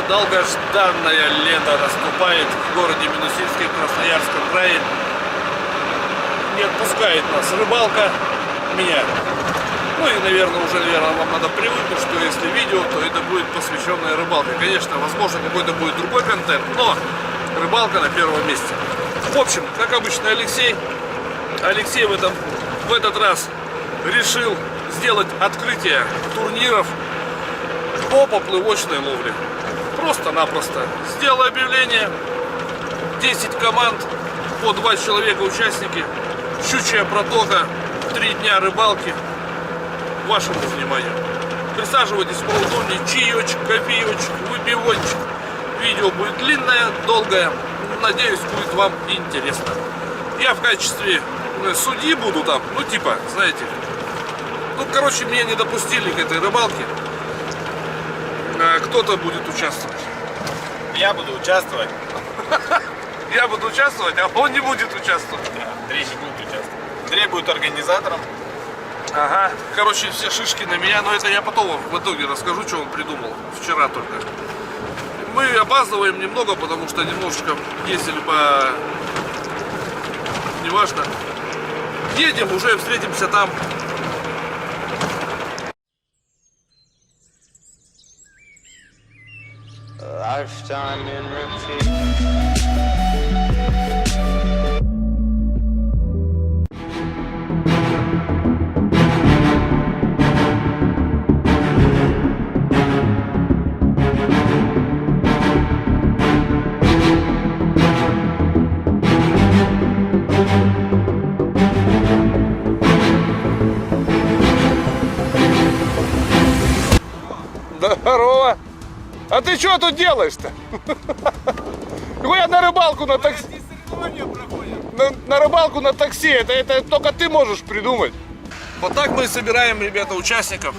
Долгожданное лето наступает в городе Минусинске, в Красноярском крае. Не отпускает нас рыбалка, меня. Ну и, наверное, вам надо привыкнуть, что если видео, то это будет посвященное рыбалке. Конечно, возможно, какой-то будет другой контент, но рыбалка на первом месте. В общем, как обычно, Алексей в этот раз решил сделать открытие турниров по поплывочной ловле. Просто-напросто сделал объявление, 10 команд, по 2 человека участники, Щучья протока, 3 дня рыбалки. Вашему вниманию. Присаживайтесь поудобнее, чаечек, кофеечек, выпивончик. Видео будет длинное, долгое. Надеюсь, будет вам интересно. Я в качестве судьи буду там, ну типа, знаете. Ну, короче, меня не допустили к этой рыбалке. Кто-то будет участвовать. Я буду участвовать. Я буду участвовать, а он не будет участвовать. Андрей же будет участвовать. Андрей будет организатором. Ага. Короче, все шишки на меня, но это я потом в итоге расскажу, что он придумал. Вчера только. Мы опаздываем немного, потому что немножечко ездили по... Неважно. Едем, уже встретимся там. Lifetime in repeat. Здорово! А ты что тут делаешь-то? Я на рыбалку на такси. На рыбалку на такси. Это только ты можешь придумать. Вот так мы и собираем, ребята, участников.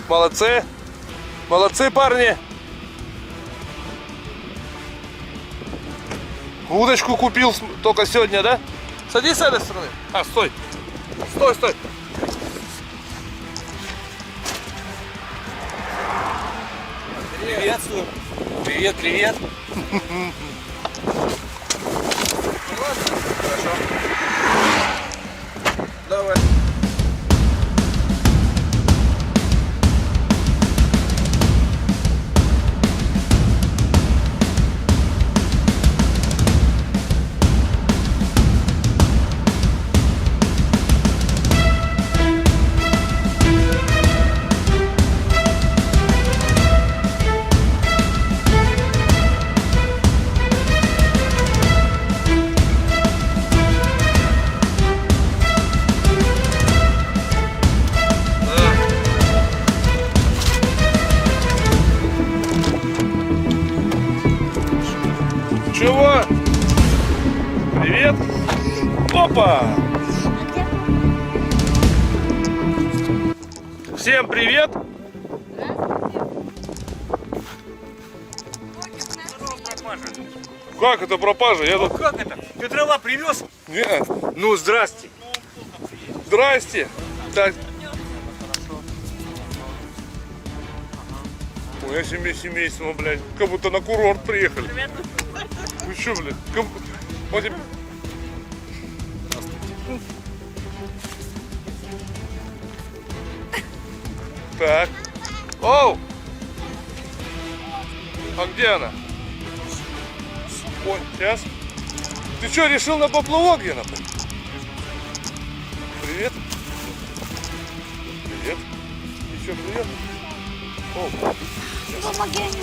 Молодцы. Молодцы, парни. Удочку купил только сегодня, да? Садись с этой стороны. А, стой. Стой, стой. Приветствую. Привет, привет. Ладно, хорошо. Давай. Чего? Привет. Опа! Всем привет. Как это пропажа? Я тут... Как это? Ты дрова привез? Не. Ну, здрасте. Здрасте. Так. Ой, я семейство, блядь. Как будто на курорт приехали. Вы что, блядь? Вот тебе... Так. Оу! А где она? Ой, сейчас. Ты что, решил на поплавок где например? Привет. Привет. Еще привет. О, сейчас.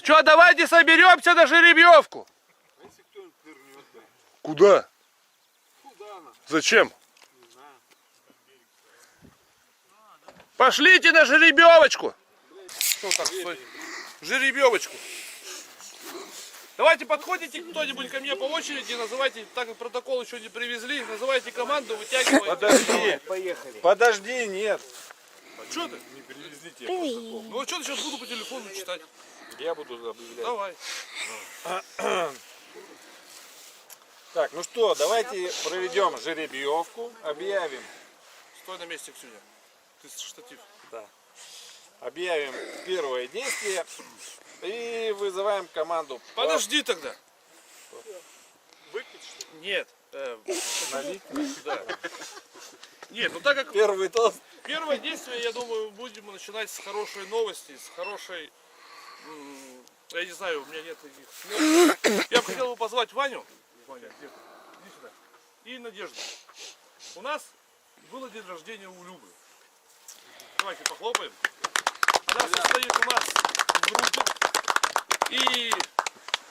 Че, давайте соберемся на жеребьевку. Куда? Зачем? Пошлите на жеребьевочку. Что так, стой? Жеребьевочку. Давайте подходите кто-нибудь ко мне по очереди, называйте, так как протокол еще не привезли, называйте команду, вытягивайте. Подожди. Поехали. Подожди, нет. Что ты? Не привезли тебе протокол. Ну а что ты сейчас буду по телефону читать? Я буду объявлять. Давай. Так, ну что, давайте проведем жеребьевку, объявим. Стой на месте, Ксюня. Ты штатив. Да. Объявим первое действие и вызываем команду. Подожди тогда. Выпить, что ли? Нет. Налить? Да. Нет, ну так как Первый тост. первое действие, я думаю, будем начинать с хорошей новости, с хорошей... Я не знаю, у меня нет таких слов. Я бы хотел бы позвать Ваню. Ваня, где ты? Иди сюда. И Надежду. У нас было день рождения у Любы. Давайте похлопаем. Она состоит у нас в группе. И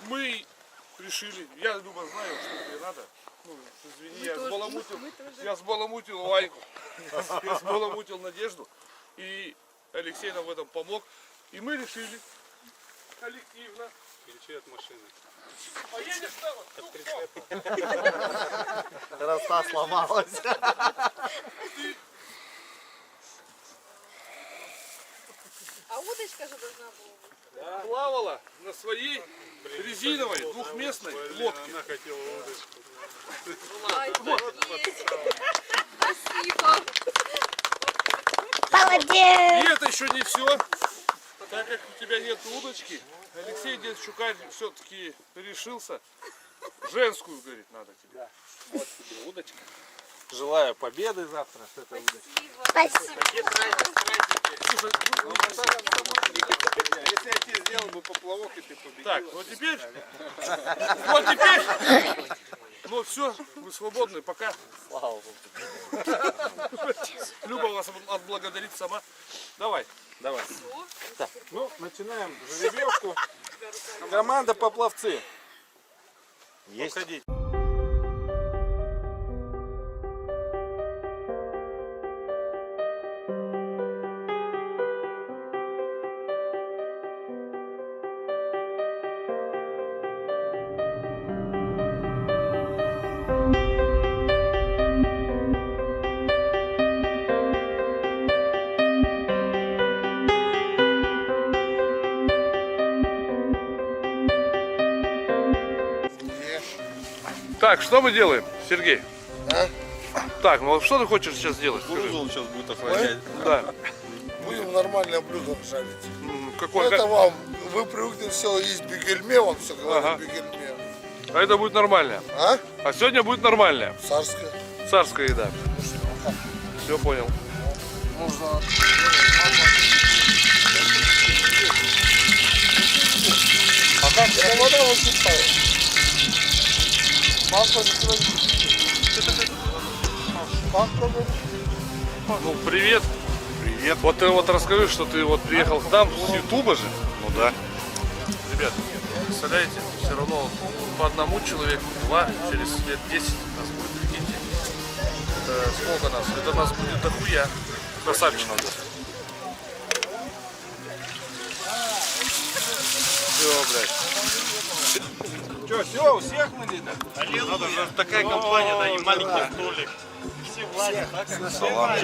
мы решили, я, Люба, знаю, что тебе надо. Ну, извини, я сбаламутил Ваньку. Я сбаламутил Надежду. И Алексей нам в этом помог. И мы решили коллективно. Ключи от машины. Поедешь там? Роста сломалась. А удочка же должна была быть. Плавала на своей резиновой двухместной лодке. Она хотела удочку. Ай, офигеть. Спасибо. И это еще не все. Так как у тебя нет удочки, Алексей Дедчукарь все-таки решился. Женскую, говорит, надо тебе. Вот тебе удочка. Желаю победы завтра с этой удочкой. Спасибо. Слушай, Если я тебе сделал бы поплавок, и ты победил. так, вот теперь, ну все, вы свободны, пока. Слава Богу. Люба вас отблагодарит сама. Давай. Давай. Так, ну, начинаем жеребьевку. Команда поплавцы. Есть. Подходите. Так, что мы делаем, Сергей? Так, ну что ты хочешь сейчас сделать? Скажи. Он сейчас будет охранять. Да. Будем нормальное блюдо жарить. Какой, Это вам, вы привыкли все есть бигельме, вам все говорят Ага. бигельме. А это будет нормальное. А? А сегодня будет нормальное. Царское. Царская еда. Все понял. Нужно... А как? Это вода высыпает. Масло не клади. Ну, привет. Привет. Вот ты вот расскажи, что ты вот приехал к нам с Ютуба же. Ну да. Ребят, представляете, все равно по одному человеку, два, через лет 10 нас будет, прикиньте. Это сколько нас? Это нас будет дохуя. Красавчиков. Все, блядь. Что, все, у всех мы Надо же такая компания, да, и маленький столик. Все влазят, так? Салам,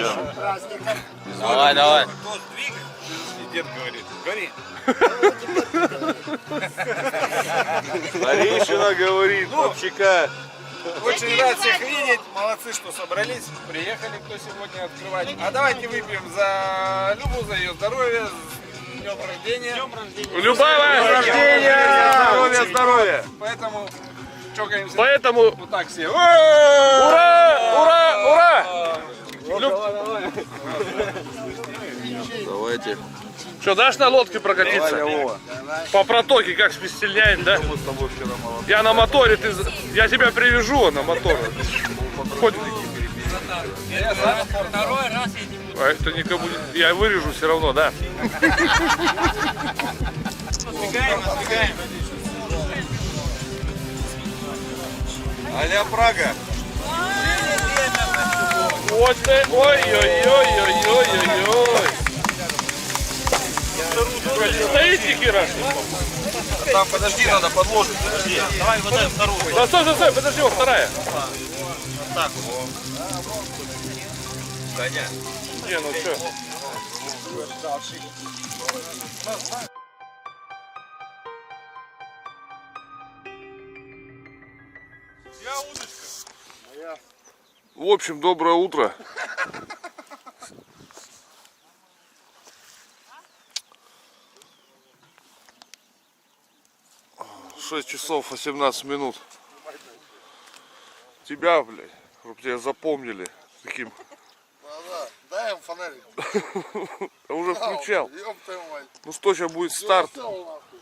Давай, давай. И дед говорит, гори. Старейшина говорит, общака. Очень рад всех видеть. Молодцы, что собрались. Приехали, кто сегодня открывать. А давайте выпьем за Любу, за ее здоровье. С днем рождения. Любая рождения! Здоровья, здоровья. Поэтому чокаемся. Поэтому Вот так все. ура! Ура! Ура! Давайте. Что, дашь на лодке прокатиться? По протоке, как спестельняем, да? Я на моторе, я тебя привяжу на моторе. Хоть... А это никому не... Я вырежу все равно, да? Аля Прага. Вот ты, ой-ой-ой-ой-ой-ой-ой. Удочки разные. Там подожди, надо подложить. Подожди. Давай вот эту вторую. Да, стой, подожди, вот вторая. Так вот. Даня. Не, ну что? В общем, доброе утро. Шесть часов 18 минут. Тебя, блядь, чтобы тебя запомнили таким. Да, дай им фонарик. Я уже включал. Ёб твою мать. Ну что, сейчас будет старт. Всё, нахуй.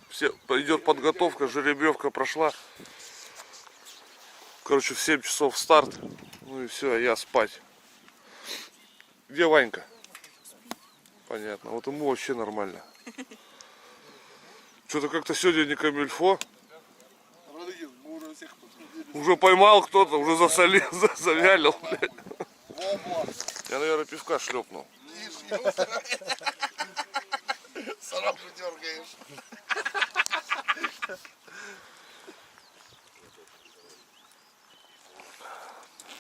Все, идет подготовка, жеребьевка прошла. Короче, в 7 часов старт. Ну и все, я спать. Где Ванька? Понятно. Вот ему вообще нормально. Что-то как-то сегодня не камильфо. Родыгин, мы уже всех подсудили. Уже поймал кто-то, уже засолил, завялил, блядь. Вобла. Я, наверное, пивка шлепнул. Сарафу дергаешь.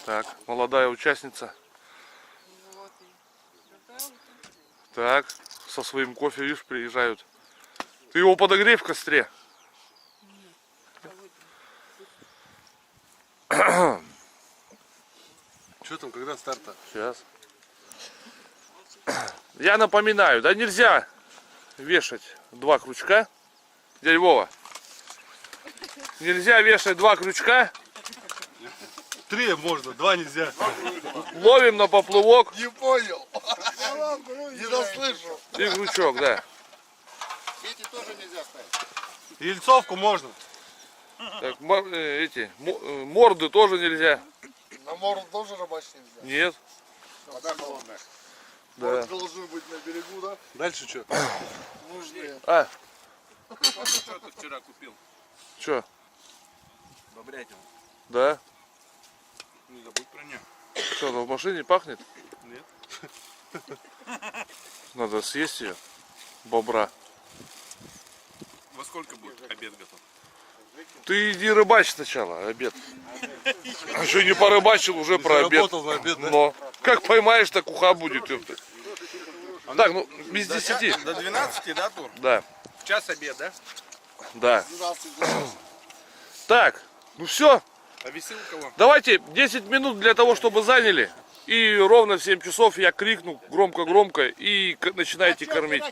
Так, молодая участница. Так, со своим кофе, видишь, приезжают. Ты его подогрей в костре. Что там, когда старта? Сейчас. Я напоминаю, да нельзя вешать 2 крючка. Дядя Вова. Нельзя вешать 2 крючка. 3 можно, 2 нельзя. Ловим на поплывок Не понял. Не дослышал. и крючок, да. Эти тоже нельзя ставить. Ельцовку можно. Так, морды тоже нельзя. На морду тоже рыбачить нельзя. Нет. Вода холодная. Да. Морды должны быть на берегу, да? Дальше что? Нужные. А, Что ты вчера купил? что? Бобрятину. Да? Не забудь про нее. Что, она в машине пахнет? Нет. Надо съесть ее. Бобра. Во сколько будет обед готов? Ты иди рыбачь сначала, обед. А еще не порыбачил, уже про обед. Работал на обед, да? Но как поймаешь, так уха будет. ёпта. Так, ну без 10. До 12, да, тур? Да, В час обед, да? да. 12 градусов. Так, ну все. А висел кого? Давайте 10 минут для того, чтобы заняли. И ровно в 7 часов я крикну громко-громко и начинайте кормить.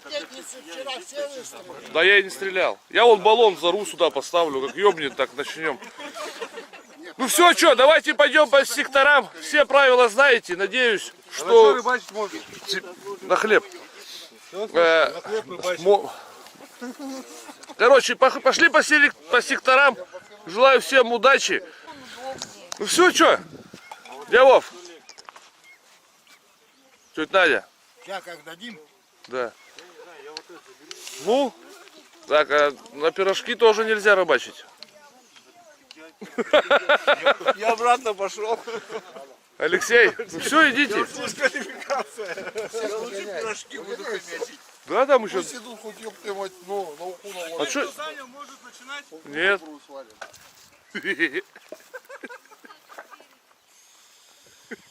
Да я и не стрелял. Я вот баллон зару сюда поставлю, как ёбнет, так начнем. Ну все, что, давайте пойдем по секторам. Все правила знаете, надеюсь, что рыбачить можно. на хлеб. На хлеб рыбачить. Короче, пошли по секторам. Желаю всем удачи. Ну все, что? Дядя Вов. Тетя Надя. Сейчас как дадим. Да. Ну, так, а на пирожки тоже нельзя рыбачить. Я обратно пошел. Алексей, ну все, идите. Пирожки буду хомячить. Да, там еще. Пусть идут хоть ёб твою мать, но на уху А наложить. что? Саня может начинать? Нет.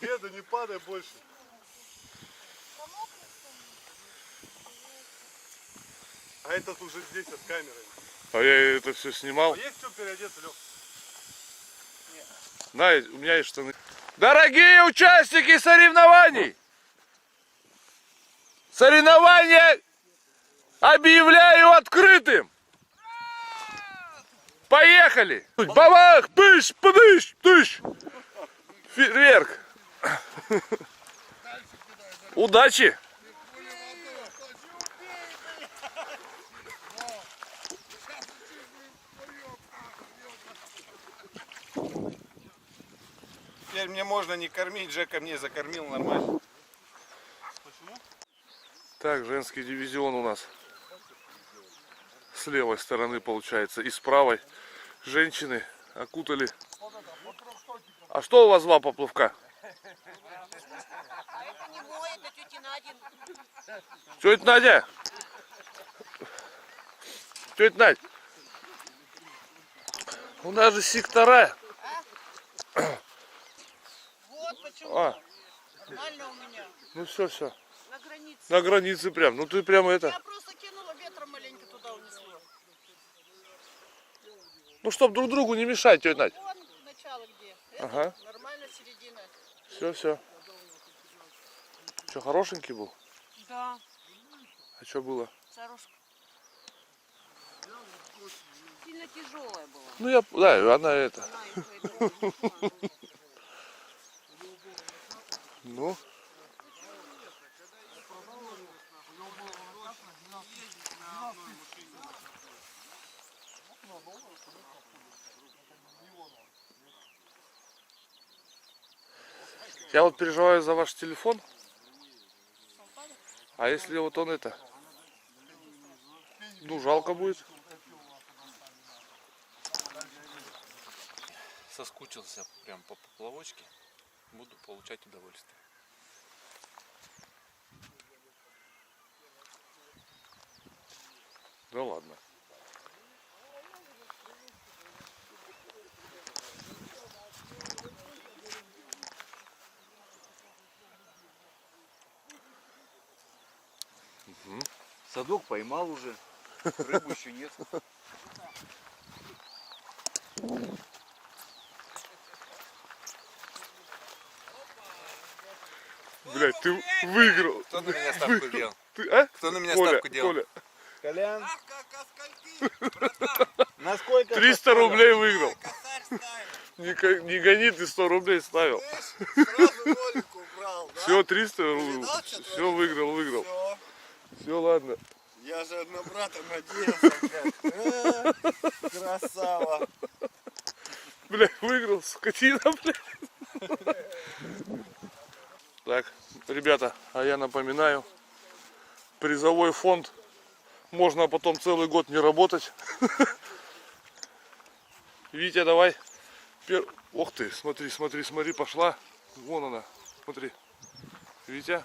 Беда, не падай больше. А этот уже здесь от камеры. А я это все снимал. А есть что переодеться, Лёх? На, у меня есть штаны. Дорогие участники соревнований! Соревнования объявляю открытым! Поехали! Бабах! Пыш! Пыдыш! Тыш! Фейерверк! Удачи! Теперь мне можно не кормить, Жека мне закормил нормально. Так, женский дивизион у нас с левой стороны получается и с правой. Женщины окутали. А что у вас 2 поплавка? Это не мой, это тети Надин. Тетя Надя, Тетя Надь, у нас же сектора. Вот почему. А, Нормально у меня. ну все. На границе. На границе прям. Ну ты прямо это. Я просто кинула ветром маленько туда унесло. Ну чтоб друг другу не мешать, тетя Надь. Вон начало где. Это Ага. нормально середина. Все. Че, хорошенький был? Да. А что было? Сорожка. Сильно тяжелая была. Ну да, она это. Она и поэтому. Ну. Я вот переживаю за ваш телефон. А если вот он это? Ну, жалко будет. Соскучился прям по поплавочке. Буду получать удовольствие. Да ладно. Садок поймал уже. Рыбу еще нет. Блядь, ты выиграл. Кто на меня ставку делал? Ты, а? Кто на меня Коля, ставку делал? Коля, Колян. Насколько? 300 рублей выиграл. Не гони, ты 100 рублей ставил. Сразу ролик убрал, да? Все, 300 Видал, рублей. что Все, выиграл. Все. Все, ладно. Я же на брата надеялся, блядь. Красава. Бля, выиграл, скотина, бля. Так, ребята, а я напоминаю, призовой фонд. Можно потом целый год не работать. Витя, давай. Ох ты, смотри, пошла. Вон она, смотри. Витя,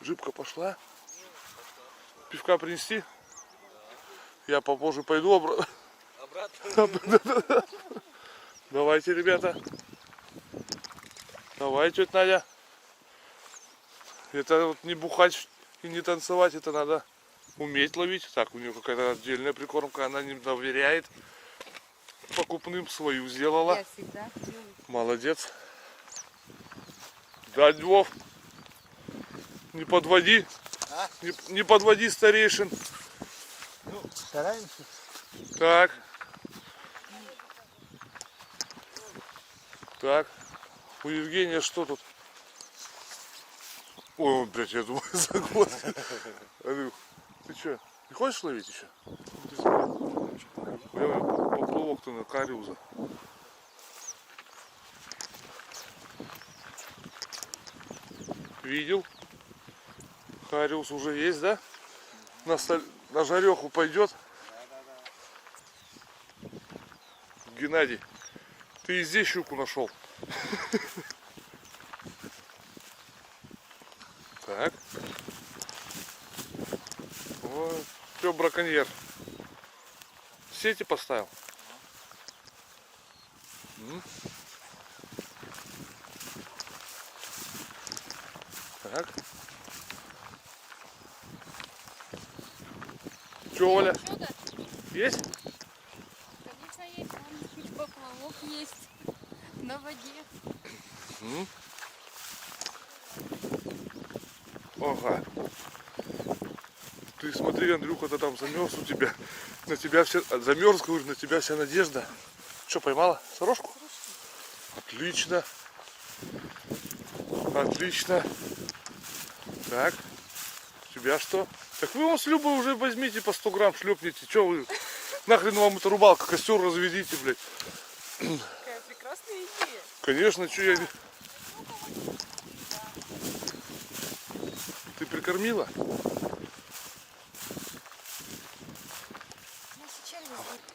рыбка пошла. Пивка принести? Я попозже пойду обратно. Давайте, ребята. Давай, тетя Надя. Это вот не бухать и не танцевать, это надо уметь ловить. Так, у нее какая-то отдельная прикормка, она не доверяет покупным, свою сделала. Я всегда делаю. Молодец. Да, Львов, не подводи. Не подводи старейшин. Ну, стараемся. Так. Так. У Евгения что тут? Ой, блядь, я думаю, согласен. Андрюх, ты что, не хочешь ловить еще? Я поплывок-то на кариуза. Видел? Хариус уже есть, да? На жареху пойдет. Геннадий, ты и здесь щуку нашел. Так. Вот. Все, браконьер. Сети поставил. Так. Че, Оля? Что-то? Есть? Конечно, есть. Вон поплавок есть. На воде. Ага. Ты смотри, Андрюха, ты там замерз у тебя. На тебя вся... Замерз, говорю, на тебя вся надежда. Что, поймала? Сорожку? Отлично. Отлично. Так. У тебя что? Так вы вам с Любой уже возьмите по 100 грамм, шлепните. Че вы? Нахрен вам эта рыбалка, костер разведите, блядь. Какая прекрасная идея. Конечно, что я... Ты прикормила?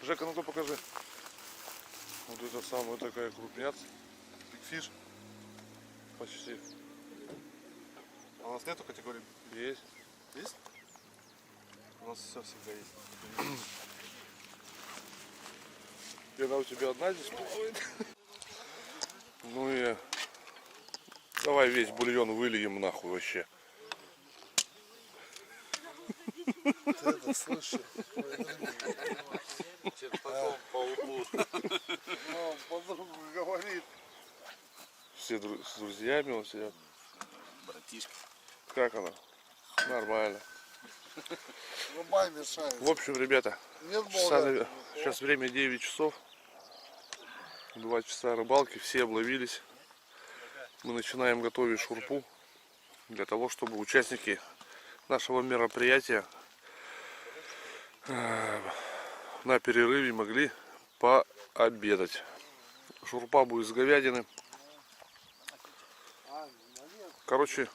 Жека, ну-ка покажи. Вот это самая такая крупняц. Фиш. Почти. А у нас нету категории? Есть. Есть? У нас все всегда есть. И она у тебя одна здесь плавает. Ну и давай весь бульон выльем нахуй вообще. Ты это слышишь? Ну, подруга говорит. Все с друзьями он сидят. Братишка. Как она? Нормально. Рубай мешает. В общем, ребята, Нет сейчас время 9 часов. 2 часа рыбалки, все обловились. Мы начинаем готовить шурпу для того, чтобы участники нашего мероприятия на перерыве могли пообедать. Шурпа будет с говядины. Короче,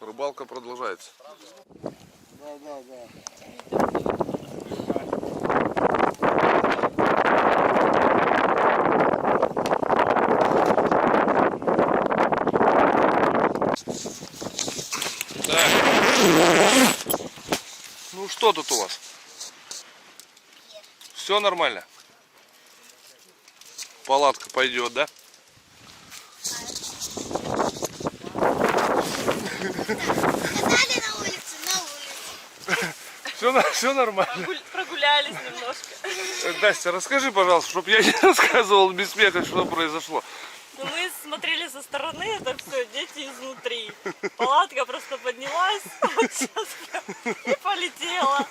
рыбалка продолжается. Да. Ну что тут у вас? Все нормально? Палатка пойдет, да? Надо на улице, Все нормально. Прогулялись немножко. Настя, расскажи, пожалуйста, чтобы я не рассказывал без смеха, что произошло. Ну, мы смотрели со стороны, это все, дети изнутри. Палатка просто поднялась, вот сейчас и полетела.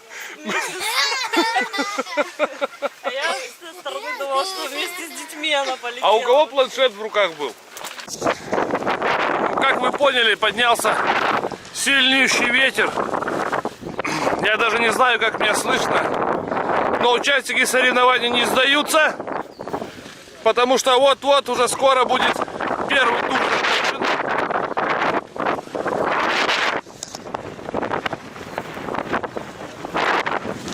А я со стороны думала, что вместе с детьми она полетела. А у кого планшет в руках был? Как вы поняли, поднялся сильнейший ветер. Я даже не знаю, как меня слышно. Но участники соревнований не сдаются. Потому что вот-вот уже скоро будет первый тур.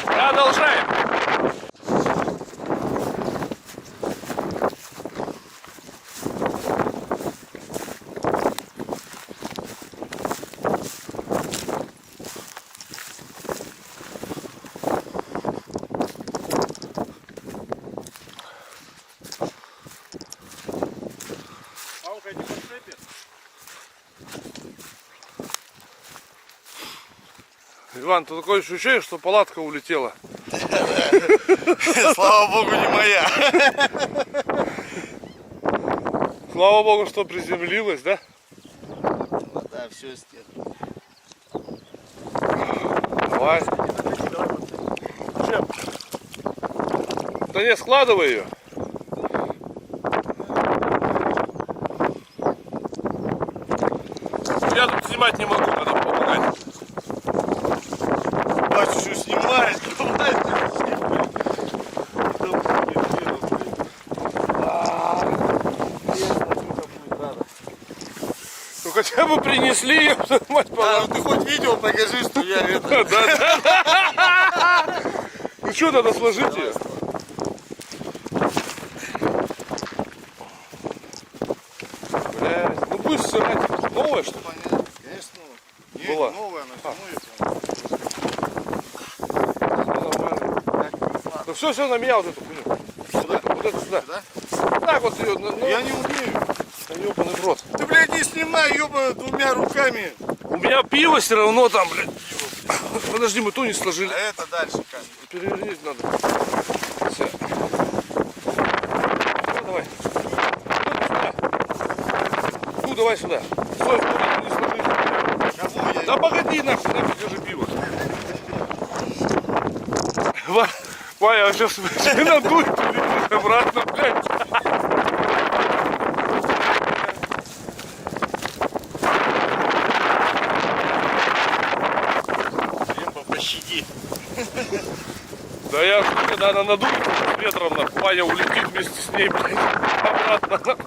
Продолжаем. Иван, ты такое ощущение, что палатка улетела. Слава богу, не моя. Слава богу, что приземлилась, да? Да, все стет. Давай. Да не, складывай ее. Я тут снимать не могу, надо помогать. Батюшку снимает. Ну хотя бы принесли ее, мать А, ну ты хоть видео покажи, что я это... Ну что, надо сложить ее? Блядь, ну пусть сырать. Новая, что ли? Конечно. Не, Была. новая, но Ну все, на меня вот эту хуйню. Сюда? Вот это сюда. Сюда? Так вот ее, ну, Я не умею. ёбаный в рот. Ты, блядь, не снимай, ёбаный, двумя руками. У меня пиво все равно там, блядь. Подожди, мы ту не сложили. А это дальше как? Перевернуть надо. Все. Ну, давай. Ну, давай сюда. Стой, не сложи. Кому я? Да погоди, нахуй, дай покажи пиво. Ваня, сейчас надует, улетит обратно, блядь. Пощади. Да я, когда она надует ветром, нахуй, Ваня улетит вместе с ней, блядь, обратно.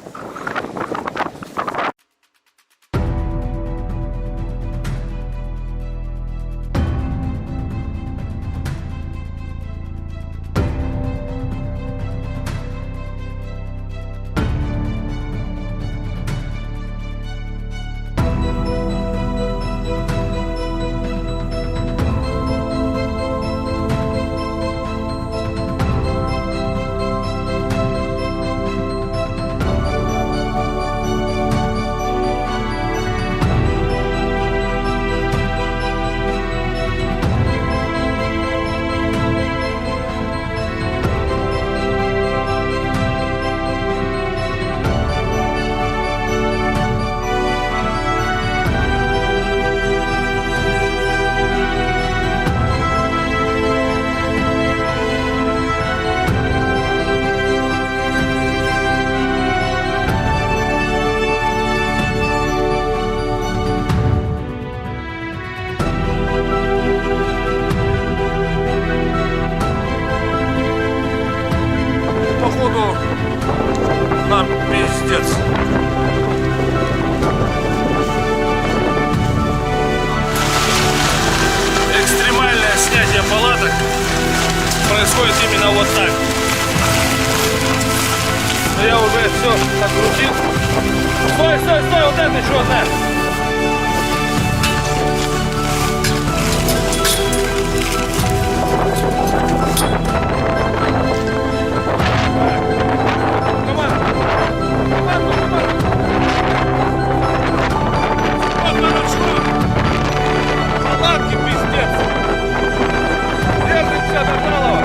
происходит именно вот так. Но я уже все открутил. Стой, стой, стой, вот это еще одна. Палатки пиздец. Держимся до Талова.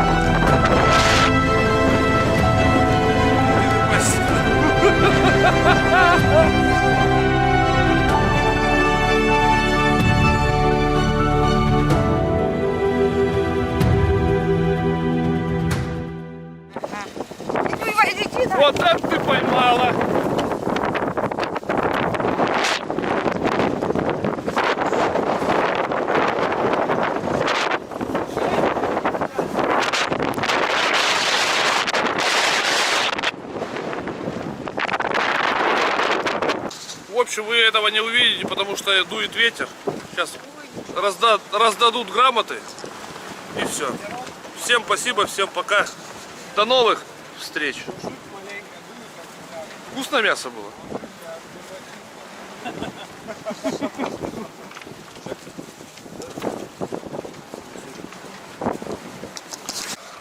Вот так ты поймала. В общем, вы этого не увидите, потому что дует ветер. Сейчас раздадут грамоты и все. Всем спасибо, всем пока. До новых встреч. Вкусное мясо было.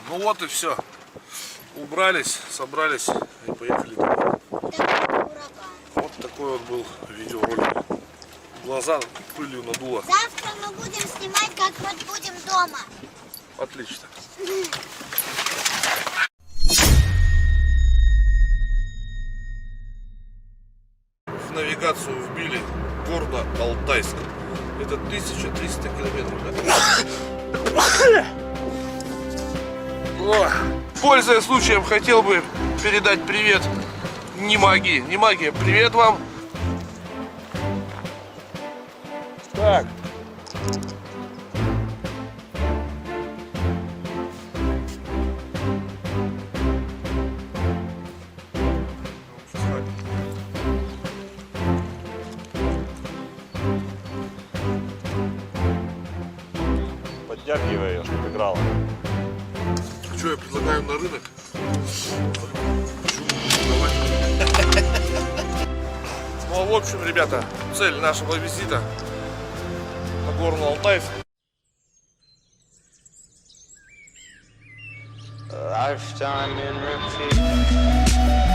Ну вот и все. Убрались, собрались и поехали домой. Вот такой вот был видеоролик. Глаза пылью надуло. Завтра мы будем снимать, как вот будем дома. Отлично. В навигацию вбили Горно-Алтайск. Это 1300 километров, да? О, пользуясь случаем, хотел бы передать привет Немаги. Немаги, привет вам. Так. Подтягивай ее, чтобы играла. Что я предлагаю на рынок? Ну, в общем, ребята, цель нашего визита на Горно-Алтайск. A lifetime in repeat.